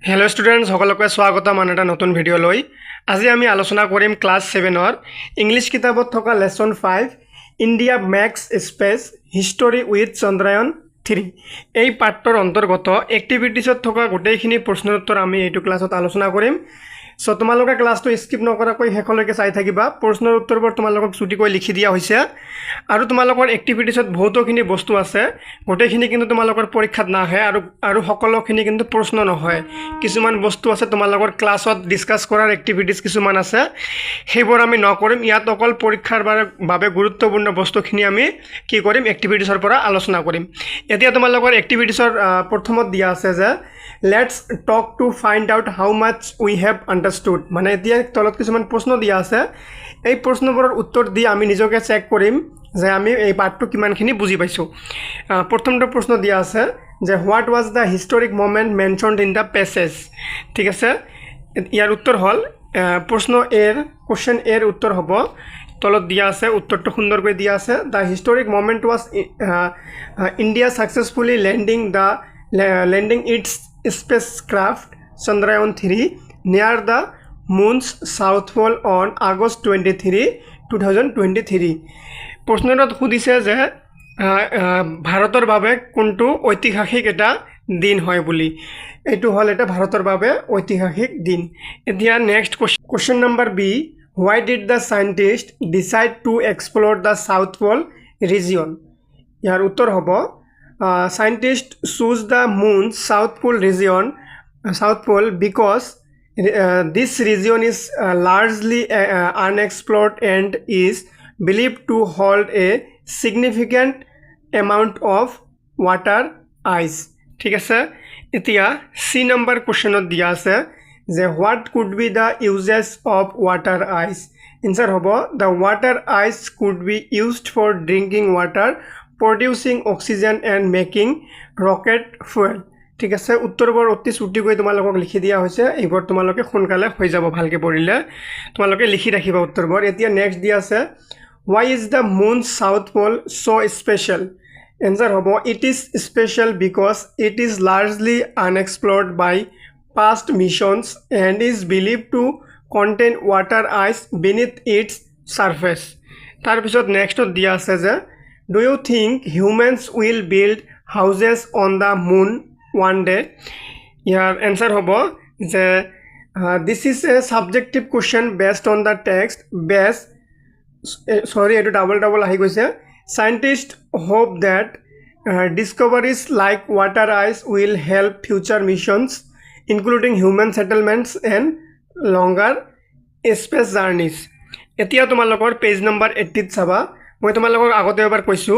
Hello students सकलोके स्वागतम आन एटा नतुन video लई आज आमी आलोचना करिम क्लास 7 इंग्लिश किताबत थका lesson 5 India makes space history with Chandrayaan 3 এই পাঠৰ অন্তৰ্গত এক্টিভিটিছত থকা গোটেইখিনি প্ৰশ্নৰ উত্তৰ আমি এইটো ক্লাছত আলোচনা কৰিম সো তোমালোকে ক্লাসটো স্কিপ নকৰাকৈ শেষলৈকে চাই থাকিবা প্ৰশ্নৰ উত্তৰবোৰ তোমালোকক ছুটিকৈ লিখি দিয়া হৈছে আৰু তোমালোকৰ এক্টিভিটিছত বহুতখিনি বস্তু আছে গোটেইখিনি কিন্তু তোমালোকৰ পৰীক্ষাত নাহে আৰু সকলোখিনি কিন্তু প্ৰশ্ন নহয় কিছুমান বস্তু আছে তোমালোকৰ ক্লাছত ডিসকাস কৰাৰ এক্টিভিটিছ কিছুমান আছে সেইবোৰ আমি নকৰিম ইয়াত অকল পৰীক্ষাৰ বাবে গুৰুত্বপূৰ্ণ বস্তুখিনি আমি কি কৰিম এক্টিভিটিছৰ পৰা আলোচনা কৰিম এতিয়া তোমালোকৰ এক্টিভিটিছৰ প্ৰথমত দিয়া আছে যে let's talk to find out how much we have understood মানে এতিয়া তলত কিছুমান প্ৰশ্ন দিয়া আছে এই প্ৰশ্নবোৰৰ উত্তৰ দি আমি নিজকে চেক কৰিম যে আমি এই পাঠটো কিমানখিনি বুজি পাইছো প্ৰথমটো প্ৰশ্ন দিয়া আছে যে what was the historic moment mentioned in the passage ঠিক আছে ইয়াৰ উত্তৰ হল প্ৰশ্ন এৰ কোশ্চেন এৰ উত্তৰ হ'ব তলত দিয়া আছে উত্তৰটো সুন্দৰকৈ দিয়া আছে the historic moment was India successfully landing its spacecraft Chandrayaan 3 near the moon's south pole on August 23, 2023 প্ৰশ্নত সুধিছে যে ভাৰতৰ বাবে কোনটো ঐতিহাসিক এটা দিন হয় বুলি এইটো হল এটা ভাৰতৰ বাবে ঐতিহাসিক দিন এতিয়া next question number B why did the scientist decide to explore the south pole region ইয়াৰ উত্তৰ হ'ব scientists choose the moon's south pole because this region is largely unexplored and is believed to hold a significant amount of water ice ঠিক আছে এতিয়া সি number কোশ্চেনত দিয়া আছে যে what could be the uses of water ice answer হ'ব the water ice could be used for drinking water producing oxygen and making rocket fuel ঠিক আছে উত্তৰবোৰ অতি ছুটিকৈ তোমালোকক লিখি দিয়া হৈছে এইবোৰ তোমালোকে সোনকালে হৈ যাব ভালকে পঢ়িলে তোমালোকে লিখি ৰাখিবা উত্তৰবোৰ এতিয়া নেক্সট দিয়া আছে why is the moon south pole so special answer হ'ব it is special because it is largely unexplored by past missions and is believed to contain water ice beneath its surface তাৰ পিছত নেক্সটত দিয়া আছে যে do you think humans will build houses on the moon one day your answer hobo je this is a subjective question based on the text sorry etu double ahi goise scientists hope that discoveries like water ice will help future missions including human settlements and longer space journeys etia tumalokor page number 80 saba মই তোমালোকক আগতে এবাৰ কৈছো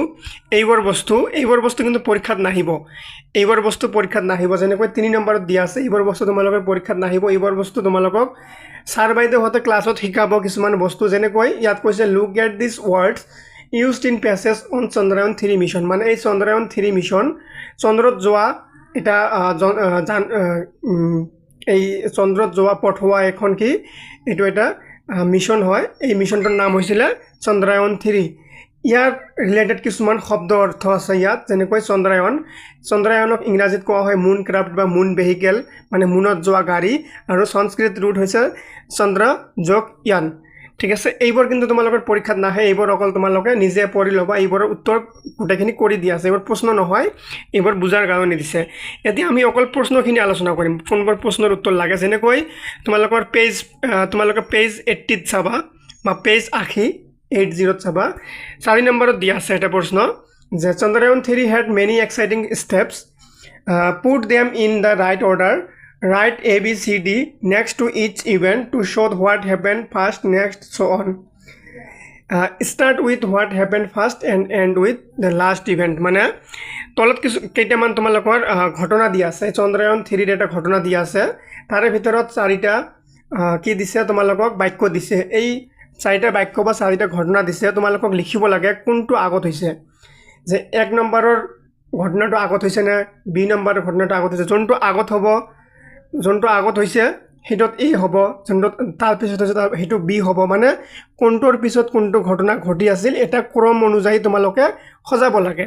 এইবোৰ বস্তু কিন্তু পৰীক্ষাত নাহিব এইবোৰ বস্তু পৰীক্ষাত নাহিব যেনেকৈ 3 নম্বৰত দিয়া আছে এইবোৰ বস্তু তোমালোকৰ পৰীক্ষাত নাহিব এইবোৰ বস্তু তোমালোকক স্যাৰ বাইদেউ হতে ক্লাছত শিকাব কিছুমান বস্তু যেনেকৈ ইয়াত কৈছে look at these words used in passages on Chandrayaan 3 mission মানে এই Chandrayaan 3 mission চন্দ্ৰত যোৱা এটা এই চন্দ্ৰত যোৱা পঠোৱা এখন কি এটো এটা মিশন হয় এই মিশনটোৰ নাম হৈছিল Chandrayaan 3 ইয়াৰ ৰিলেটেড কিছুমান শব্দ অৰ্থ আছে ইয়াত যেনেকৈ চন্দ্ৰায়নক ইংৰাজীত কোৱা হয় মুন ক্ৰাফ্ট বা মুন ভেহিকল মানে মুনত যোৱা গাড়ী আৰু সংস্কৃত ৰুট হৈছে চন্দ্ৰযোগয়ান ঠিক আছে এইবোৰ কিন্তু তোমালোকৰ পৰীক্ষাত নাহে এইবোৰ অকল তোমালোকে নিজে পঢ়ি লবা এইবোৰৰ উত্তৰ গোটেইখিনি কৰি দিয়া আছে এইবোৰ প্ৰশ্ন নহয় এইবোৰ বুজাৰ কাৰণে দিছে এতিয়া আমি অকল প্ৰশ্নখিনি আলোচনা কৰিম কোনবোৰ প্ৰশ্নৰ উত্তৰ লাগে যেনেকৈ তোমালোকৰ পেজ 80 চাবা বা পেজ 80 চাবা 4 নম্বৰত দিয়া আছে এটা প্ৰশ্ন যে Chandrayaan 3 had many exciting steps put them in the right order write A B C D next to each event to show what happened first next so on start with what happened first and end with the last event মানে তলত কেইটামান তোমালোকৰ ঘটনা দিয়া আছে Chandrayaan 3 ৰ এটা ঘটনা দিয়া আছে তাৰে ভিতৰত চাৰিটা কি দিছে তোমালোকক বাক্য দিছে এই চাৰিটা বাক্য বা চাৰিটা ঘটনা দিছে তোমালোকক লিখিব লাগে কোনটো আগত হৈছে যে 1 নম্বৰৰ ঘটনাটো আগত হৈছে না 2 নম্বৰৰ ঘটনাটো আগত হৈছে যোনটো আগত হৈছে সেইটোত এ হ'ব, যোনটোত তাৰপিছত সেইটো বি হ'ব, মানে কোনটোৰ পিছত কোনটো ঘটনা ঘটি আছিল এটা ক্ৰম অনুযায়ী তোমালোকে সজাব লাগে।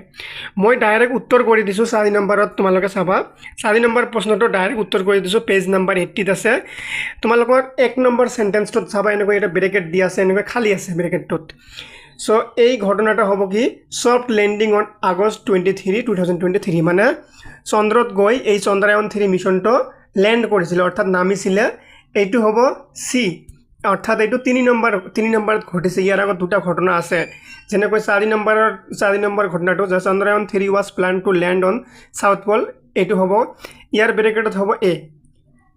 মই ডাইৰেক্ট উত্তৰ কৰি দিছোঁ 4 নম্বৰত, তোমালোকে চাবা 4 নম্বৰ প্ৰশ্নটো ডাইৰেক্ট উত্তৰ কৰি দিছোঁ, পেজ নম্বৰ 80ত আছে। তোমালোকৰ 1 নম্বৰ চেণ্টেন্সটোত চাবা এনেকৈ এটা ব্ৰেকেট দিয়া আছে, এনেকৈ খালী আছে ব্ৰেকেটটোত। সো এই ঘটনাটা হ'ব কি সফট লেন্ডিং অন আগষ্ট 23, 2023, মানে চন্দ্ৰত গৈ এই চন্দ্ৰায়ন 3 মিশনটো ল্যান্ড কৰিছিল, অৰ্থাৎ নামিছিলে। এইটো হ'ব সি, অৰ্থাৎ এইটো 3 নম্বৰত ঘটিছে। ইয়াৰ আগত দুটা ঘটনা আছে, যেনেকৈ 4 নম্বৰ ঘটনাটো যে Chandrayaan 3 was planned to land on South Pole, এইটো হ'ব ইয়াৰ ব্ৰেকেটত হ'ব এ,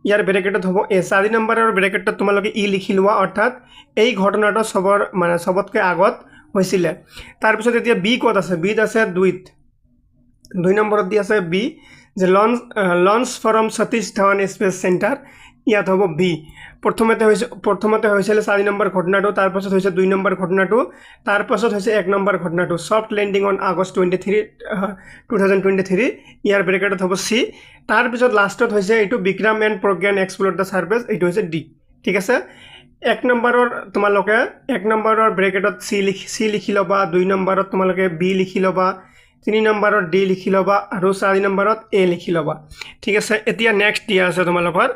ইয়াৰ ব্ৰেকেটত হ'ব এ। 4 নম্বৰৰ ব্ৰেকেটত তোমালোকে ই লিখি লোৱা, অৰ্থাৎ এই ঘটনাটো সবতকৈ আগত হৈছিলে। তাৰপিছত এতিয়া বি ক'ত আছে, বিত আছে 2 নম্বৰত দি আছে বি, যে launch from Satish Dhawan space centre, ইয়াত হ'ব বি। প্ৰথমতে হৈছিলে 4 নম্বৰ ঘটনাটো, তাৰপাছত হৈছে 2 নম্বৰ ঘটনাটো, তাৰপাছত হৈছে 1 নম্বৰ ঘটনাটো সফট লেন্ডিং অন আগষ্ট 23, 2023, ইয়াৰ ব্ৰেকেটত হ'ব চি। তাৰপিছত লাষ্টত হৈছে এইটো Vikram and Pragyan explore the surface, এইটো হৈছে ডি। ঠিক আছে, 1 নম্বৰৰ তোমালোকে 1 নম্বৰৰ ব্ৰেকেটত চি লিখি ল'বা, 2 নম্বৰত তোমালোকে বি লিখি ল'বা, 3 নম্বৰত ডি লিখি ল'বা, আৰু 4 নম্বৰত এ লিখি ল'বা। ঠিক আছে, এতিয়া নেক্সট দিয়া আছে তোমালোকৰ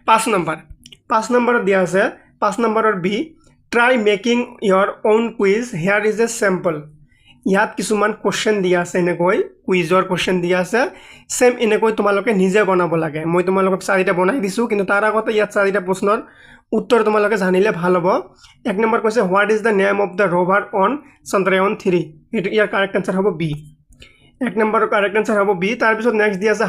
5 নম্বৰত দিয়া আছে 5 নম্বৰৰ B, try making your own quiz, here is a sample. ইয়াত কিছুমান কুৱেশ্যন দিয়া আছে, এনেকৈ কুইজৰ কুৱেশ্যন দিয়া আছে, সেম এনেকৈ তোমালোকে নিজে বনাব লাগে। মই তোমালোকক 4টা বনাই দিছোঁ, কিন্তু তাৰ আগতে ইয়াত 4টা প্ৰশ্নৰ উত্তৰ তোমালোকে জানিলে ভাল হ'ব। 1 নম্বৰ কৈছে what is the name of the rover on Chandrayaan 3, এইটো ইয়াৰ কাৰেক্ট আনসাৰ হ'ব বি। 1 নম্বৰৰ কাৰেক্ট আনসাৰ হ'ব বি। তাৰপিছত নেক্সট দিয়া আছে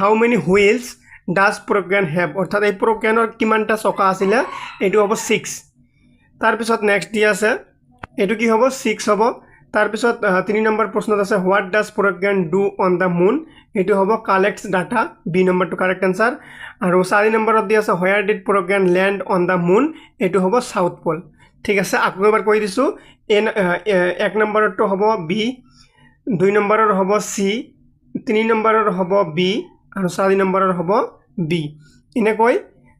how many wheels does Pragyan have, অৰ্থাৎ এই প্ৰজ্ঞানৰ কিমানটা চকা আছিলে, এইটো হ'ব 6। তাৰপিছত নেক্সট দিয়া আছে এইটো কি হ'ব 6 হ'ব। তাৰপিছত 3 নম্বৰ প্ৰশ্নত আছে what does Pragyan do on the moon, এইটো হ'ব কালেক্টছ ডাটা, বি নম্বৰটো কাৰেক্ট আনসাৰ। আৰু 4 নম্বৰত দিয়া আছে where did Pragyan land on the moon, এইটো হ'ব সাউথ পল। ঠিক আছে, আকৌ এবাৰ কৈ দিছোঁ, 1 নম্বৰটো হ'ব বি, 2 নম্বৰৰ হ'ব চি, 3 নম্বৰৰ হ'ব বি, আৰু 4 নম্বৰৰ হ'ব বি। এনেকৈ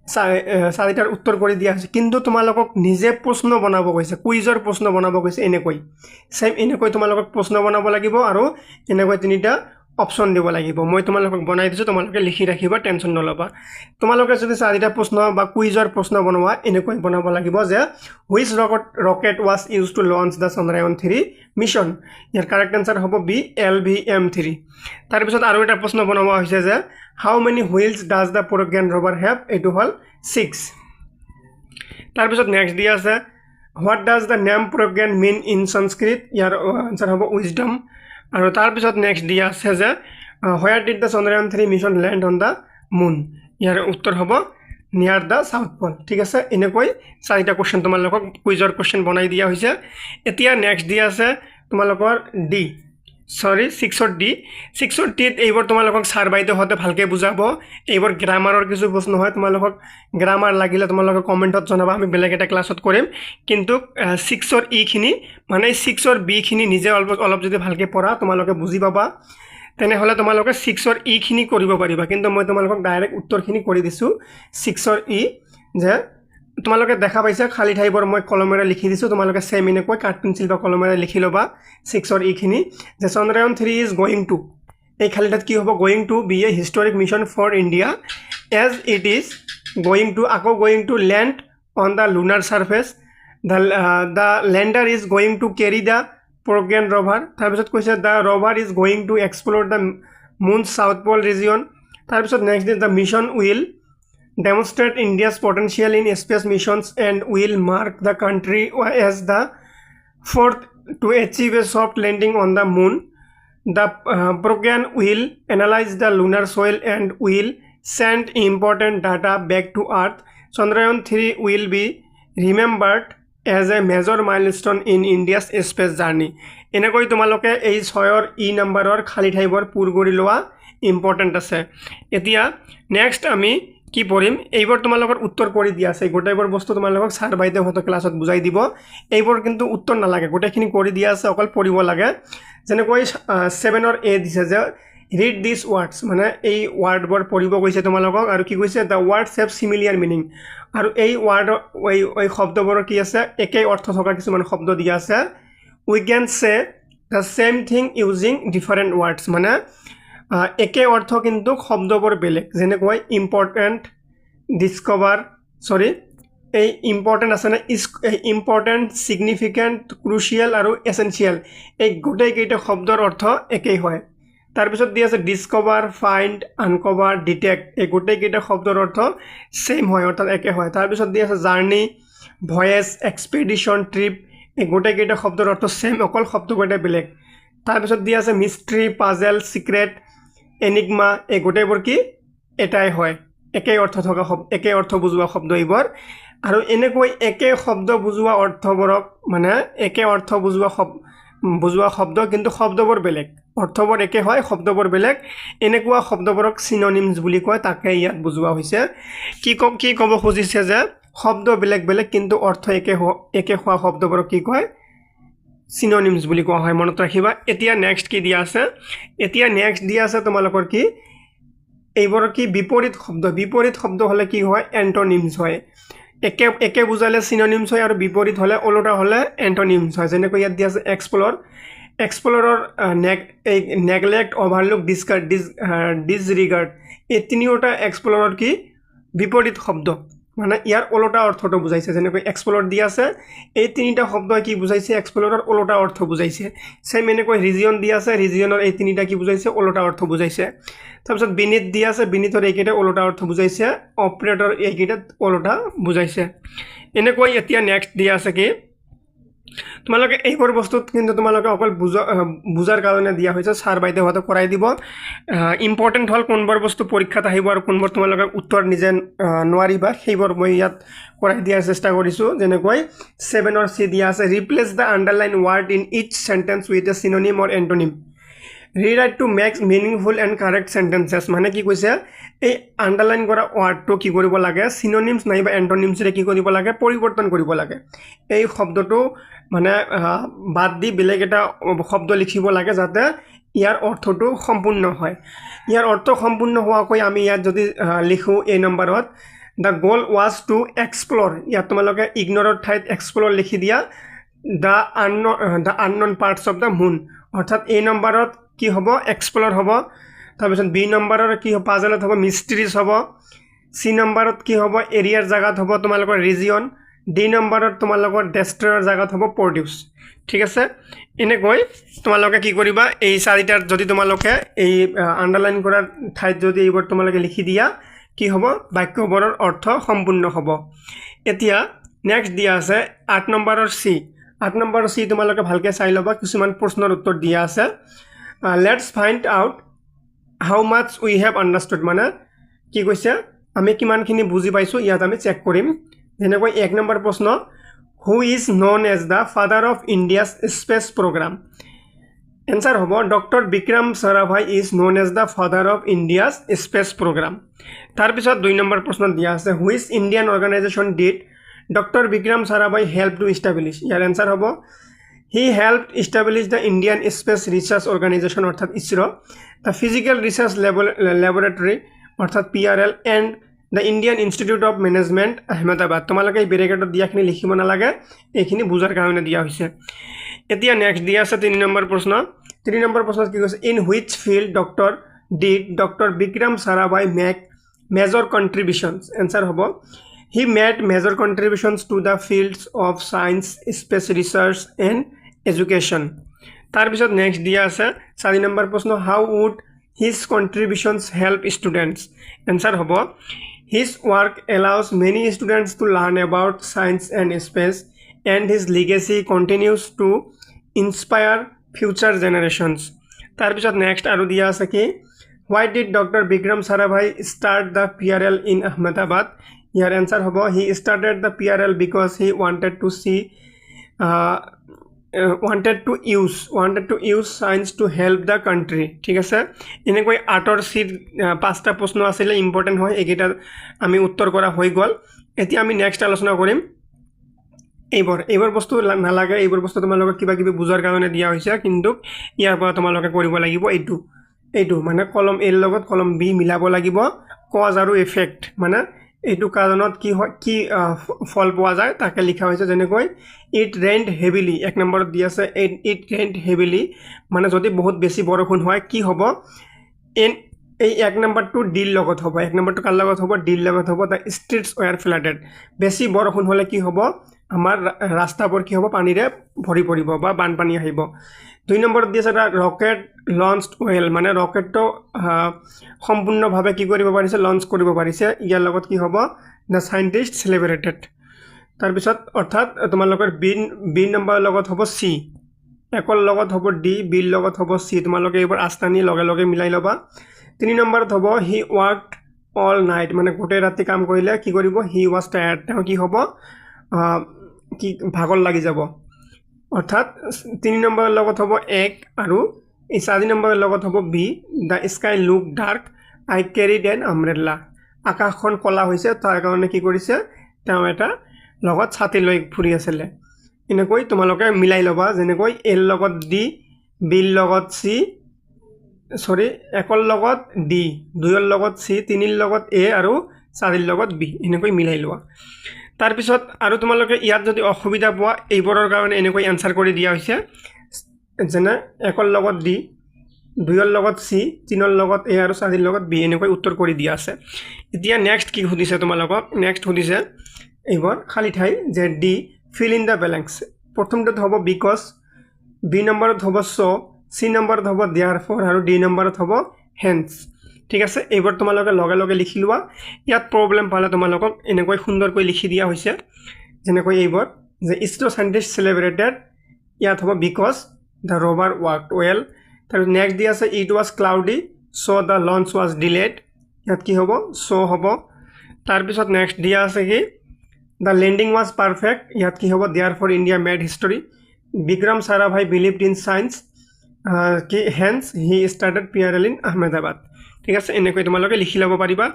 4টাৰ উত্তৰ কৰি দিয়া হৈছে, কিন্তু তোমালোকক নিজে প্ৰশ্ন বনাব কৈছে, কুইজৰ প্ৰশ্ন বনাব কৈছে। এনেকৈ তোমালোকক প্ৰশ্ন বনাব লাগিব, আৰু এনেকৈ 3টা অপশ্যন দিব লাগিব। মই তোমালোকক বনাই দিছোঁ, তোমালোকে লিখি ৰাখিবা, টেনশ্যন নল'বা। তোমালোকে যদি 4টা প্ৰশ্ন বা কুইজৰ প্ৰশ্ন বনোৱা, এনেকৈ বনাব লাগিব যে which rocket was used to launch the Chandrayaan 3 mission, ইয়াৰ কাৰেক্ট আনসাৰ হ'ব বি, LVM3। তাৰপিছত আৰু এটা প্ৰশ্ন বনোৱা হৈছে যে how many wheels does the Pragyan rover have, এইটো হ'ল 6। তাৰপিছত নেক্সট দিয়া আছে what does the name Pragyan mean in Sanskrit, ইয়াৰ আনসাৰ হ'ব উইজডম। আৰু তাৰপিছত নেক্সট দিয়া আছে যে where did the Chandrayaan 3 mission land on the মুন, ইয়াৰ উত্তৰ হ'ব নিয়াৰ দ্য সাউথ পল। ঠিক আছে, এনেকৈ 4টা কুৱেশ্যন তোমালোকক কুইজৰ কুৱেশ্যন বনাই দিয়া হৈছে। এতিয়া নেক্সট দিয়া আছে তোমালোকৰ 6ৰ ডি। 6ৰ ডিত এইবোৰ তোমালোকক ছাৰ বাইদেউহঁতে ভালকৈ বুজাব। এইবোৰ গ্ৰামাৰৰ কিছু প্ৰশ্ন হয়, তোমালোকক গ্ৰামাৰ লাগিলে তোমালোকে কমেণ্টত জনাবা, আমি বেলেগ এটা ক্লাছত কৰিম। কিন্তু 6ৰ ইখিনি মানে 6ৰ বিখিনি নিজে অলপ যদি ভালকৈ পঢ়া তোমালোকে বুজি পাবা, তেনেহ'লে তোমালোকে 6ৰ ইখিনি কৰিব পাৰিবা। কিন্তু মই তোমালোকক ডাইৰেক্ট উত্তৰখিনি কৰি দিছোঁ 6ৰ ই, যে তোমালোকে দেখা পাইছা খালী ঠাইবোৰ মই কলমেৰে লিখি দিছোঁ, তোমালোকে ছেম এনেকৈ কাঠ পেঞ্চিল বা কলমেৰে লিখি ল'বা 6ৰ ইখিনি, যে চন্দ্ৰায়ন 3 ইজ গোয়িং টু, এই খালী ঠাইত কি হ'ব, going to be a historic mission for India as it is going to land on the lunar surface, the lander is going to carry the Pragyan rover. তাৰপিছত কৈছে the rover is going to explore the moon south pole region. তাৰপিছত next is the mission will demonstrate India's potential in space missions and will mark the country as the fourth to achieve a soft landing on the moon. The program will analyze the lunar soil and will send important data back to Earth. Chandrayaan 3 will be remembered as a major milestone in India's space journey. এনেকৈ তোমালোকে এই 6ৰ ই নম্বৰৰ খালী ঠাইবোৰ পূৰ কৰি লোৱা important আছে। এতিয়া নেক্সট আমি কি পঢ়িম, এইবোৰ তোমালোকৰ উত্তৰ কৰি দিয়া আছে, গোটেইবোৰ বস্তু তোমালোকক ছাৰ বাইদেউহঁতে ক্লাছত বুজাই দিব। এইবোৰ কিন্তু উত্তৰ নালাগে, গোটেইখিনি কৰি দিয়া আছে, অকল পঢ়িব লাগে। যেনেকৈ 7ৰ এ দিছে যে ৰিড দিছ ৱৰ্ডছ মানে এই ৱৰ্ডবোৰ পঢ়িব কৈছে তোমালোকক আৰু কি কৈছে দ্য ৱৰ্ডছ হেভ চিমিলিয়াৰ মিনিং আৰু এই ৱৰ্ড এই শব্দবোৰৰ কি আছে একেই অৰ্থ থকা কিছুমান শব্দ দিয়া আছে উই কেন সে the same thing using different words মানে একে অৰ্থ কিন্তু শব্দবোৰ বেলেগ যেনেকৈ ইম্পৰ্টেণ্ট ডিস্কভাৰ এই ইম্পৰ্টেণ্ট আছে না ইম্পৰ্টেণ্ট সিগনিফিকেণ্ট ক্ৰুচিয়েল আৰু এসেনচিয়েল এই গোটেইকেইটা শব্দৰ অৰ্থ একেই হয় তাৰপিছত দি আছে ডিস্কভাৰ ফাইণ্ড আনকভাৰ ডিটেক্ট এই গোটেইকেইটা শব্দৰ অৰ্থ সেম হয় অৰ্থাৎ একে হয় তাৰপিছত দি আছে জাৰ্নি ভয়েছ এক্সপেডিশ্যন ট্ৰিপ এই গোটেইকেইটা শব্দৰ অৰ্থ সেম অকল শব্দকেইটা বেলেগ তাৰপিছত দি আছে মিষ্ট্ৰি পাজেল সিক্ৰেট এনিগমা এই গোটেইবোৰ কি এটাই হয় একেই অৰ্থ থকা একে অৰ্থ বুজোৱা শব্দ এইবোৰ আৰু এনেকৈ একে শব্দ বুজোৱা অৰ্থবোৰক মানে একে অৰ্থ বুজোৱা শব্দ কিন্তু শব্দবোৰ বেলেগ অৰ্থবোৰ একে হয় শব্দবোৰ বেলেগ এনেকুৱা শব্দবোৰক সিনোনিমছ বুলি কয় তাকে ইয়াত বুজোৱা হৈছে কি ক'ব খুজিছে যে শব্দ বেলেগ বেলেগ কিন্তু অৰ্থ একে হোৱা শব্দবোৰক কি কয় সিনোনিমছ বুলি কোৱা হয় মনত ৰাখিবা এতিয়া নেক্সট কি দিয়া আছে তোমালোকৰ কি এইবোৰ কি বিপৰীত শব্দ হলে কি হয় এন্টোনিমছ হয় একে বুজালে সিনোনিমছ হয় আৰু বিপৰীত হলে ওলোটা হলে এন্টোনিমছ হয় যেনেকৈ ইয়াত দিয়া আছে এক্সপ্লৰৰ নেগলেক্ট অভাৰলুক ডিসৰিগাৰ্ড এই তিনিওটা এক্সপ্লৰৰ কি বিপৰীত শব্দ মানে ইয়াৰ ওলোটা অৰ্থটো বুজাইছে যেনেকৈ এক্সপ্লৰ দিয়া আছে এই তিনিটা শব্দই কি বুজাইছে এক্সপ্লৰৰ ওলোটা অৰ্থ বুজাইছে সেম এনেকৈ ৰিজিয়ন দিয়া আছে ৰিজিয়নৰ এই তিনিটা কি বুজাইছে ওলোটা অৰ্থ বুজাইছে তাৰপিছত বিনিত দিয়া আছে বিনিতৰ এইকেইটা ওলোটা অৰ্থ বুজাইছে অপাৰেটৰ এইকেইটা ওলোটা বুজাইছে এনেকৈ এতিয়া নেক্সট দিয়া আছে কি তোমালোকে এইবোৰ বস্তুত কিন্তু তোমালোকে অকল বুজাৰ কাৰণে দিয়া হৈছে ছাৰ বাইদেউহঁতে কৰাই দিব ইম্পৰ্টেণ্ট হল কোনবোৰ বস্তু পৰীক্ষাত আহিব আৰু কোনবোৰ তোমালোকে উত্তৰ নিজে নোৱাৰিবা সেইবোৰ মই ইয়াত কৰাই দিয়াৰ চেষ্টা কৰিছোঁ যেনেকৈ 7 or C দিয়া আছে replace the underline word in each sentence with a synonym or antonym rewrite to make meaningful and correct sentences মানে কি কৈছে এই আণ্ডাৰলাইন কৰা ৱাৰ্ডটো কি কৰিব লাগে সিনোনিমছ নাইবা এন্টোনিমছৰে কি কৰিব লাগে পৰিৱৰ্তন কৰিব লাগে এই শব্দটো মানে বাদ দি বেলেগ এটা শব্দ লিখিব লাগে যাতে ইয়াৰ অৰ্থটো সম্পূৰ্ণ হয় ইয়াৰ অৰ্থ সম্পূৰ্ণ হোৱাকৈ আমি ইয়াত যদি লিখো এই নম্বৰত the goal was to explore ইয়াত তোমালোকে ইগনৰৰ ঠাইত এক্সপ্ল'ৰ লিখি দিয়া the unknown parts of the moon অৰ্থাৎ এই নম্বৰত কি হ'ব এক্সপ্ল'ৰ হ'ব তাৰপিছত বি নম্বৰৰ কি হ'ব পাজলত হ'ব মিষ্ট্ৰিজ হ'ব সি নম্বৰত কি হ'ব এৰিয়াৰ জায়গাত হ'ব তোমালোকৰ ৰিজিয়ন ডি নম্বৰত তোমালোকৰ ডেষ্ট্ৰয়ৰ জায়গাত হ'ব প্ৰডিউস ঠিক আছে এনেকৈ তোমালোকে কি কৰিবা এই চাৰিটাৰ যদি তোমালোকে এই আণ্ডাৰলাইন কৰাৰ ঠাইত যদি এইবোৰ তোমালোকে লিখি দিয়া কি হ'ব বাক্যবোৰৰ অৰ্থ সম্পূৰ্ণ হ'ব এতিয়া নেক্সট দিয়া আছে 8 নম্বৰৰ সি তোমালোকে ভালকৈ চাই ল'বা কিছুমান প্ৰশ্নৰ উত্তৰ দিয়া আছে let's find out how much we have understood মানে কি কৈছে আমি কিমানখিনি বুজি পাইছোঁ ইয়াত আমি চেক কৰিম যেনেকৈ 1 নম্বৰ প্ৰশ্ন who is known as the father of India's space programme answer হ'ব doctor Vikram Sarabhai is known as the father of India's space programme তাৰপিছত 2 নম্বৰ প্ৰশ্ন দিয়া আছে which Indian organisation did doctor Vikram Sarabhai help to establish ইয়াৰ answer হ'ব he help establish the Indian space research organisation অৰ্থাৎ ISRO the physical research laboratory অৰ্থাৎ PRL and the Indian institute of management Ahmedabad তোমালোকে এই ব্ৰেকেটত দিয়াখিনি লিখিব নালাগে এইখিনি বুজাৰ কাৰণে দিয়া হৈছে এতিয়া নেক্সট দিয়া আছে 3 নম্বৰ প্ৰশ্ন কি কৈছে in which field doctor Vikram Sarabhai make major contributions answer হ'ব he made major contributions to the fields of science space research and education তাৰপিছত নেক্সট দিয়া আছে 4 নম্বৰ প্ৰশ্ন how would his contributions help students answer হ'ব his work allows many students to learn about science and space and his legacy continues to inspire future generations তাৰপিছত next আৰু দিয়া আছে কি why did Dr. Vikram Sarabhai start the PRL in Ahmedabad year answer হ'ব he started the PRL because he wanted to use science to help the country ঠিক আছে এনেকৈ 8 seat 5টা প্ৰশ্ন আছিল ইম্পৰ্টেন্ট হয় এইকেইটা আমি উত্তৰ কৰা হৈ গল এতিয়া আমি নেক্সট আলোচনা কৰিম এইবোৰ বস্তু নালাগে এইবোৰ বস্তু তোমালোকক কিবা কিবি বুজাৰ কাৰণে দিয়া হৈছে কিন্তু ইয়াৰ পৰা তোমালোকে কৰিব লাগিব এইটো এইটো মানে কলম এৰ লগত কলম বি মিলাব লাগিব কজ আৰু এফেক্ট মানে এইটো কাৰণত কি হয় কি ফল পোৱা যায় তাকে লিখা হৈছে যেনেকৈ ইট ৰেইনড হেভিলি এক নম্বৰত দি আছে ইট ৰেইনড হেভিলি মানে যদি বহুত বেছি বৰষুণ হয় কি হ'ব এন এই এক নম্বৰটো ডিৰ লগত হ'ব এক নম্বৰটো কাৰ লগত হ'ব ডিৰ লগত হ'ব দ্য ষ্ট্ৰীটছ ৱেৰ ফ্লাডেড বেছি বৰষুণ হ'লে কি হ'ব আমাৰ ৰাস্তাবোৰ কি হ'ব পানীৰে ভৰি পৰিব বা বানপানী আহিব 2 নম্বৰত দি আছে ৰকেট লঞ্চড ৱেল মানে ৰকেটটো সম্পূৰ্ণভাৱে কি কৰিব পাৰিছে লঞ্চ কৰিব পাৰিছে ইয়াৰ লগত কি হ'ব দ্য সাইন্টিষ্ট সেলিব্ৰেটেড তাৰপিছত অৰ্থাৎ তোমালোকৰ বি নম্বৰৰ লগত হ'ব সি একৰ লগত হ'ব ডি বিৰ লগত হ'ব সি তোমালোকে এইবাৰ আস্তানি লগে লগে মিলাই ল'বা 3 নম্বৰত হ'ব হি ৱাৰ্কড অল নাইট মানে গোটেই ৰাতি কাম কৰিলে কি কৰিব হি ৱাজ টায়াৰ্ড তেওঁ কি হ'ব কি ভাগৰ লাগি যাব অৰ্থাৎ 3 নম্বৰৰ লগত হ'ব এক আৰু 4 নম্বৰৰ লগত হ'ব B the sky look dark I carried N umbrella আকাশখন কলা হৈছে তাৰ কাৰণে কি কৰিছে তেওঁ এটা লগত ছাতি লৈ ফুৰি আছিল এনেকৈ তোমালোকে মিলাই ল'বা যেনেকৈ এৰ লগত ডি বিৰ লগত সি সৰি একৰ লগত ডি দুইৰ লগত সি তিনিৰ লগত এ আৰু চাৰিৰ লগত বি এনেকৈ মিলাই লোৱা তাৰপিছত আৰু তোমালোকে ইয়াত যদি অসুবিধা পোৱা এইবোৰৰ কাৰণে এনেকৈ এনসাৰ কৰি দিয়া হৈছে যেনে একৰ লগত ডি দুইৰ লগত সি তিনিৰ লগত এ আৰু চাৰিৰ লগত বি এনেকৈ উত্তৰ কৰি দিয়া আছে এতিয়া নেক্সট কি সুধিছে তোমালোকক নেক্সট সুধিছে এইবোৰ খালি ঠাই যে D feel in the balance প্ৰথমটোত হ'ব বিকজ বি নম্বৰত হ'ব সো সি নম্বৰত হ'ব দেয়াৰফৰ আৰু ডি নম্বৰত হ'ব হেন্স ঠিক আছে এইবোৰ তোমালোকে লগে লগে লিখি লোৱা ইয়াত প্ৰবলেম পালে তোমালোকক এনেকৈ সুন্দৰকৈ লিখি দিয়া হৈছে যেনেকৈ এইবোৰ যে ইছৰো সাইন্টিষ্ট সেলিব্ৰেটেড ইয়াত হ'ব বিকজ দ্য ৰভাৰ ৱাৰ্কড ৱেল তাৰ নেক্সট দি আছে it was cloudy so the launch was delayed ইয়াত কি হ'ব সো হ'ব তাৰপিছত নেক্সট দিয়া আছে কি দ্য লেণ্ডিং ৱাজ পাৰফেক্ট ইয়াত কি হ'ব therefore India made history Vikram Sarabhai believed in science কি hence he started PRL in Ahmedabad ঠিক আছে এনেকৈ তোমালোকে লিখি ল'ব পাৰিবা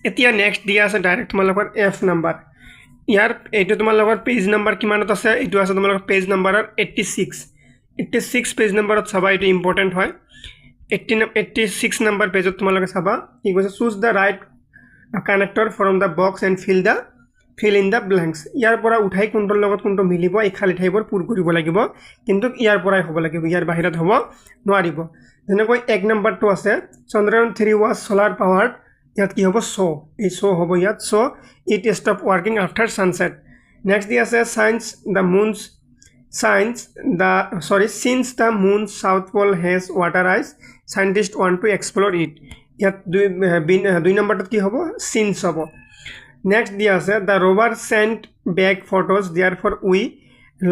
এতিয়া নেক্সট দিয়া আছে ডাইৰেক্ট তোমালোকৰ এফ নাম্বাৰ ইয়াৰ এইটো তোমালোকৰ পেজ নাম্বাৰ কিমানত আছে এইটো আছে তোমালোকৰ পেজ নাম্বাৰৰ 86 পেজ নাম্বাৰত চাবা এইটো ইম্পৰ্টেণ্ট হয় 86 নাম্বাৰ পেজত তোমালোকে চাবা কি কৈছে choose the right connector from the box and fill in the blanks ইয়াৰ পৰা উঠাই কোনটোৰ লগত কোনটো মিলিব এই খালী ঠাইবোৰ পূৰ কৰিব লাগিব কিন্তু ইয়াৰ পৰাই হ'ব লাগিব ইয়াৰ বাহিৰত হ'ব নোৱাৰিব যেনেকৈ এক নম্বৰটো আছে চন্দ্ৰয়ান 3 ৱাজ সোলাৰ পাৱাৰ্ড ইয়াত কি হ'ব সো এই সো হ'ব ইয়াত so it stop working after sunset next দি আছে since the moon's south pole has water ice scientists want to explore it ইয়াত দুই নম্বৰটোত কি হ'ব since হ'ব next দি আছে the rover sent back photos therefore we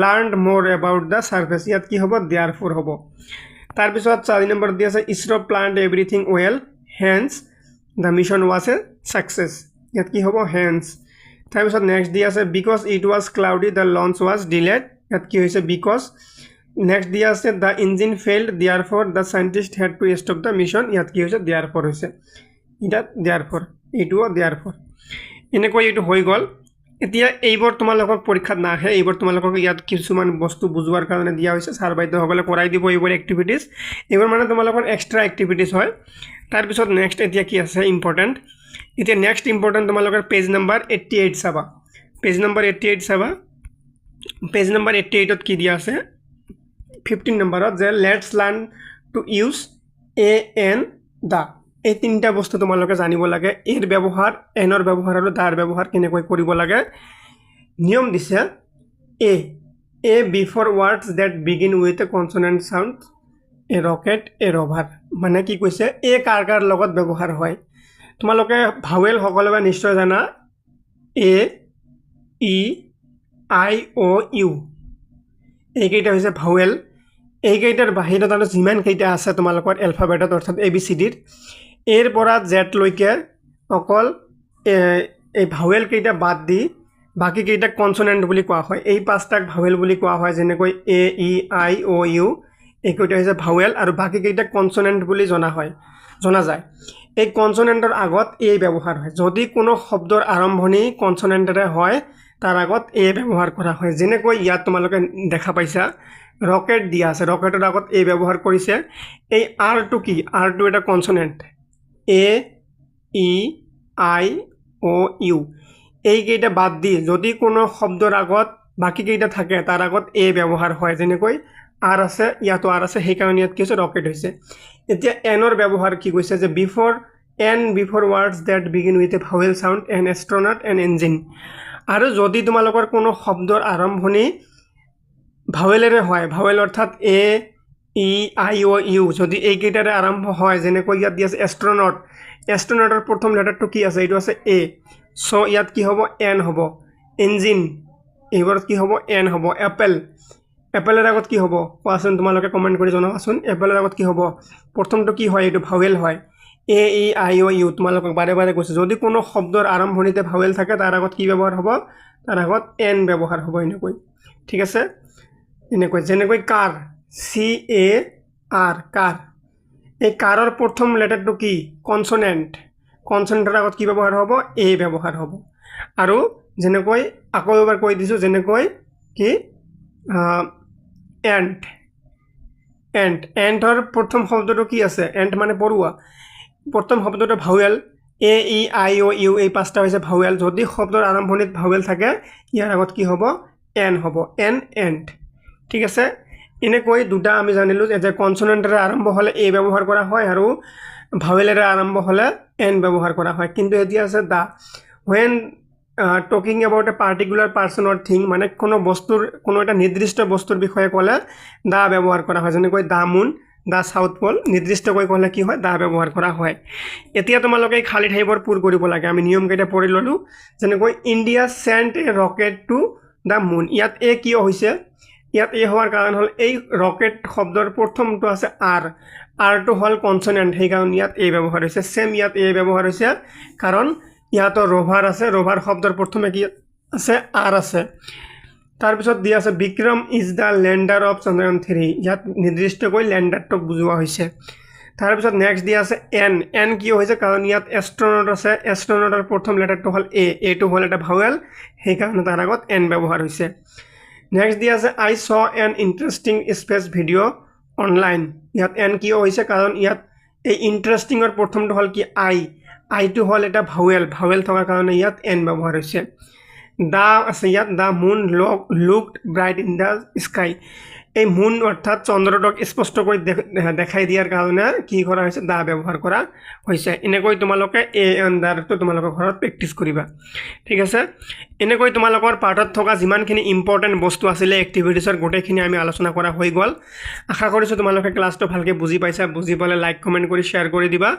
learned more about the surface ইয়াত কি হ'ব therefore হ'ব তাৰপিছত 4 নম্বৰত দি আছে ISRO planned everything well hence the mission was a success ইয়াত কি হ'ব hence তাৰপিছত next দি আছে because it was cloudy the launch was delayed ইয়াত কি হৈছে because next দি আছে the engine failed therefore the scientist had to stop the mission ইয়াত কি হৈছে therefore হৈছে এটা therefore এইটোও therefore এনেকৈ এইটো হৈ গ'ল এতিয়া এইবোৰ তোমালোকক পৰীক্ষাত নাহে এইবোৰ তোমালোকক ইয়াত কিছুমান বস্তু বুজোৱাৰ কাৰণে দিয়া হৈছে ছাৰ বাইদেউসকলে কৰাই দিব এইবোৰ এক্টিভিটিজ এইবোৰ মানে তোমালোকৰ এক্সট্ৰা এক্টিভিটিজ হয় তাৰপিছত নেক্সট এতিয়া কি আছে ইম্পৰ্টেণ্ট এতিয়া নেক্সট ইম্পৰ্টেণ্ট তোমালোকৰ পেজ নম্বৰ 88 চাবা পেজ নম্বৰ 88 চাবা পেজ নম্বৰ 88ত কি দিয়া আছে 15 নম্বৰত যে let's learn to use a an the এই তিনটা বস্তু তোমালোকে জানিব লাগে এৰ ব্যৱহাৰ এনৰ ব্যৱহাৰ আৰু দাৰ ব্যৱহাৰ কেনেকৈ কৰিব লাগে নিয়ম দিছে a before words that begin with a consonant sound a rocket a rover মানে কি কৈছে এ কাৰ লগত ব্যৱহাৰ হয় তোমালোকে ভাৱেল সকলোৱে নিশ্চয় জানা এ ই আই অ ইউ এইকেইটা হৈছে ভাৱেল এইকেইটাৰ বাহিৰত আৰু যিমান কেইটা আছে তোমালোকৰ এলফাবেটত অৰ্থাৎ ABCDৰ এৰ পৰা জেড লৈকে অকল এই ভাৱেল কেইটা বাদ দি বাকি কেইটা কনসোনেন্ট বুলি কোৱা হয় এই পাঁচটাক ভাৱেল বুলি কোৱা হয় যেনেকৈ এ ই আই অ ইউ এইকেইটা হৈছে ভাৱেল আৰু বাকি কেইটা কনসোনেন্ট বুলি জনা যায় এই কনসোনেন্টৰ আগত এ ব্যৱহাৰ হয় যদি কোনো শব্দৰ আৰম্ভণি কনসোনেন্টৰে হয় তাৰ আগত এ ব্যৱহাৰ কৰা হয় যেনেকৈ ইয়াত তোমালোকে দেখা পাইছা ৰকেট দিয়া আছে ৰকেটৰ আগত এ ব্যৱহাৰ কৰিছে এই আৰটো কি আৰটো এটা consonant A E I O U এই কেইটা বাদ দি যদি কোনো শব্দৰ আগত বাকি কেইটা থাকে তাৰ আগত এ ব্যৱহাৰ হয় যেনেকৈ আৰ আছে ইয়াতো আৰ আছে সেই কাৰণে ইয়াত কি হৈছে ৰকেট হৈছে এতিয়া এনৰ ব্যৱহাৰ কি কৈছে যে before before words that begin with a vowel sound an astronaut an engine আৰু যদি তোমালোকৰ কোনো শব্দৰ আৰম্ভণি ভাৱেলেৰে হয় ভাৱেল অৰ্থাৎ এ ই আই ও ইউ যদি এই কেইটাৰে আৰম্ভ হয় যেনেকৈ ইয়াত দি আছে এস্ট্ৰনটৰ প্ৰথম লেটাৰটো কি আছে এইটো আছে এ সো ইয়াত কি হ'ব এন হ'ব ইঞ্জিন এইবাৰত কি হ'ব এন হ'ব এপেলৰ আগত কি হ'ব কোৱাচোন তোমালোকে কমেন্ট কৰি জনাবাচোন এপেলৰ আগত কি হ'ব প্ৰথমটো কি হয় এইটো ভাৱেল হয় এ ই আই ও ইউ তোমালোকক বাৰে বাৰে কৈছে যদি কোনো শব্দৰ আৰম্ভণিতে ভাৱেল থাকে তাৰ আগত কি ব্যৱহাৰ হ'ব তাৰ আগত এন ব্যৱহাৰ হ'ব এনেকৈ ঠিক আছে এনেকৈ যেনেকৈ কাৰ সি এ আৰ কাৰ এই কাৰৰ প্ৰথম লেটাৰটো কি কনসোনেন্টৰ আগত কি ব্যৱহাৰ হ'ব এ ব্যৱহাৰ হ'ব আৰু যেনেকৈ আকৌ এবাৰ কৈ দিছো যেনেকৈ কি এন্টৰ প্ৰথম শব্দটো কি আছে এন্ট মানে পৰুৱা প্ৰথম শব্দটো vowel A E I O U এই পাঁচটা হৈছে ভাৱেল যদি শব্দৰ আৰম্ভণিত ভাৱেল থাকে ইয়াৰ আগত কি হ'ব এন হ'ব এন্ট ঠিক আছে এনেকৈ দুটা আমি জানিলো যে কনসোনেন্টৰে আৰম্ভ হলে এ ব্যৱহাৰ কৰা হয় আৰু ভাৱেলেৰে আৰম্ভ হলে এন ব্যৱহাৰ কৰা হয় কিন্তু এতিয়া আছে দা when talking about a particular person or thing মানে কোনো এটা নিৰ্দিষ্ট বস্তুৰ বিষয়ে ক'লে দা ব্যৱহাৰ কৰা হয় যেনেকৈ the moon da south pole নিৰ্দিষ্টকৈ ক'লে কি হয় দা ব্যৱহাৰ কৰা হয় এতিয়া তোমালোকে খালি ঠাইবোৰ পূৰ কৰিব লাগে আমি নিয়ম কেইটা পঢ়ি ললো যেনেকৈ India sent a rocket to the moon ইয়াত এ কিয় হৈছে ইয়াত এ হোৱাৰ কাৰণ হল এই ৰকেট শব্দৰ প্ৰথমটো আছে আৰটো হল কনসোনেন্ট সেই কাৰণ ইয়াত এ ব্যৱহাৰ হৈছে সেম ইয়াত এ ব্যৱহাৰ হৈছে কাৰণ ইয়াতো ৰোভাৰ আছে ৰোভাৰ শব্দৰ প্ৰথমে কি আছে আৰ আছে তাৰ পিছত দিয়া আছে Vikram is the lander of Chandrayaan 3 ইয়াত নিৰ্দিষ্টকৈ ল্যান্ডাৰটোক বুজোৱা হৈছে তাৰ পিছত নেক্সট দিয়া আছে এন কি হৈছে কাৰণ ইয়াত এস্ট্ৰনট আছে এস্ট্ৰনটৰ প্ৰথম লেটাৰটো হল এটো হল এটা ভাৱেল সেই কাৰণে তাৰ আগত এন ব্যৱহাৰ হৈছে নেক্সট দিয়া আছে I saw N interesting space video online ইয়াত এন কি হৈছে কাৰণ ইয়াত এই ইন্টাৰেষ্টিংৰ প্ৰথমটো হল কি আইটো হল এটা ভাৱেল থকাৰ কাৰণে ইয়াত এন ব্যৱহাৰ হৈছে দা আছে ইয়াত the moon looked bright in the sky এই মুন অৰ্থাৎ চন্দ্ৰটোক স্পষ্টকৈ দেখাই দিয়াৰ কাৰণে কি কৰা হৈছে দা ব্যৱহাৰ কৰা হৈছে এনেকৈ তোমালোকে এ এন্ডাৰটো তোমালোকৰ ঘৰত প্ৰেক্টিস কৰিবা ঠিক আছে এনেকৈ তোমালোকৰ পাঠত থকা যিমানখিনি ইম্পৰ্টেন্ট বস্তু আছিল এক্টিভিটিছৰ গোটেইখিনি আমি আলোচনা কৰা হৈ গল আশা কৰিছো তোমালোকে ক্লাছটো ভালকে বুজি পাইছা বুজি পালে লাইক কমেন্ট কৰি শেয়াৰ কৰি দিবা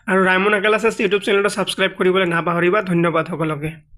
আৰু ৰাইমন ক্লাছেছ ইউটিউব চেনেলটো সাবস্ক্ৰাইব কৰিবলৈ নাপাহৰিবা ধন্যবাদ সকলোকে